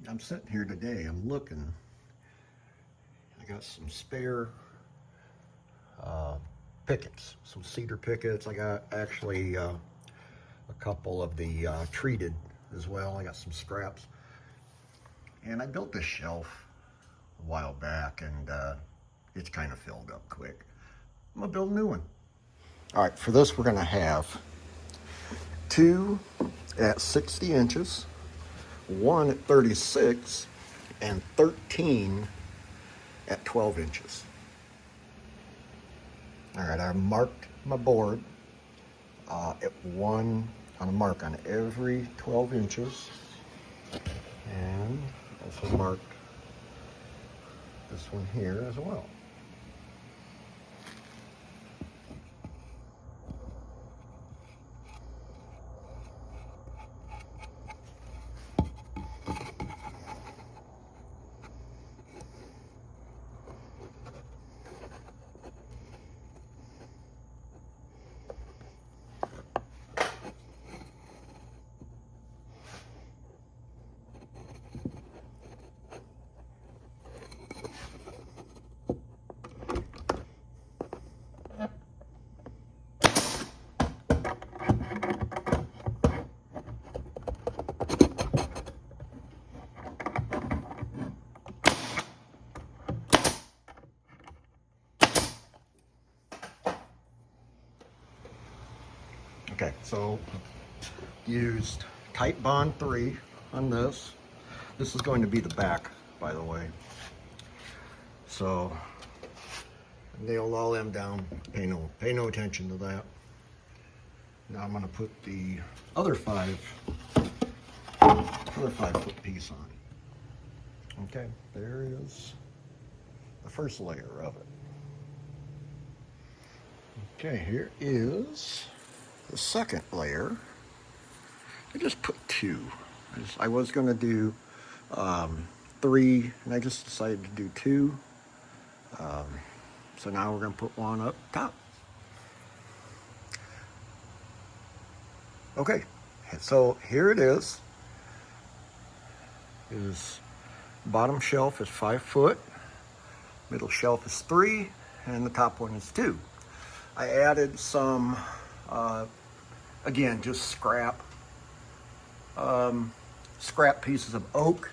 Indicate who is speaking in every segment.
Speaker 1: I'm sitting here today, I'm looking. I got some spare pickets, some cedar pickets. I got actually a couple of the treated as well. I got some scraps. And I built this shelf a while back, and it's kind of filled up quick. I'm gonna build a new one. All right, for this we're gonna have 2 at 60 inches, 1 at 36, and 13 at 12 inches. All right, I marked my board at one on a mark on every 12 inches, and also marked this one here as well. Okay, so used Tight Bond 3 on this. This is going to be the back, by the way. So nailed all them down. Pay no attention to that. Now I'm going to put the other 5-foot piece on. Okay, there is the first layer of it. Okay, here is the second layer. I just put 2. I was going to do 3, and I just decided to do 2. So now we're going to put one up top. Okay, so here it is. Bottom shelf is 5 foot, middle shelf is 3, and the top one is 2. I added some, again, just scrap pieces of oak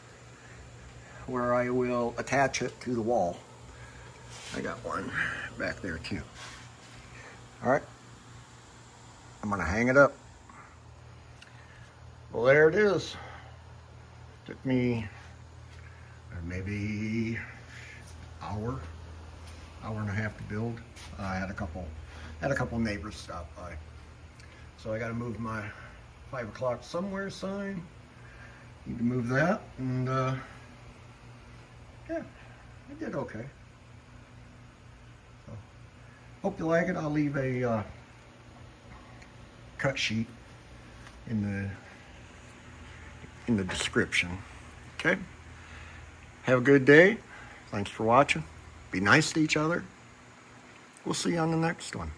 Speaker 1: where I will attach it to the wall. I got one back there too. All right, I'm gonna hang it up. Well, there it is. Took me maybe hour and a half to build. I had a couple neighbors stop by, so I got to move my 5 o'clock somewhere sign. Need to move that, and yeah, I did okay. So, hope you like it. I'll leave a cut sheet in the description. Okay. Have a good day. Thanks for watching. Be nice to each other. We'll see you on the next one.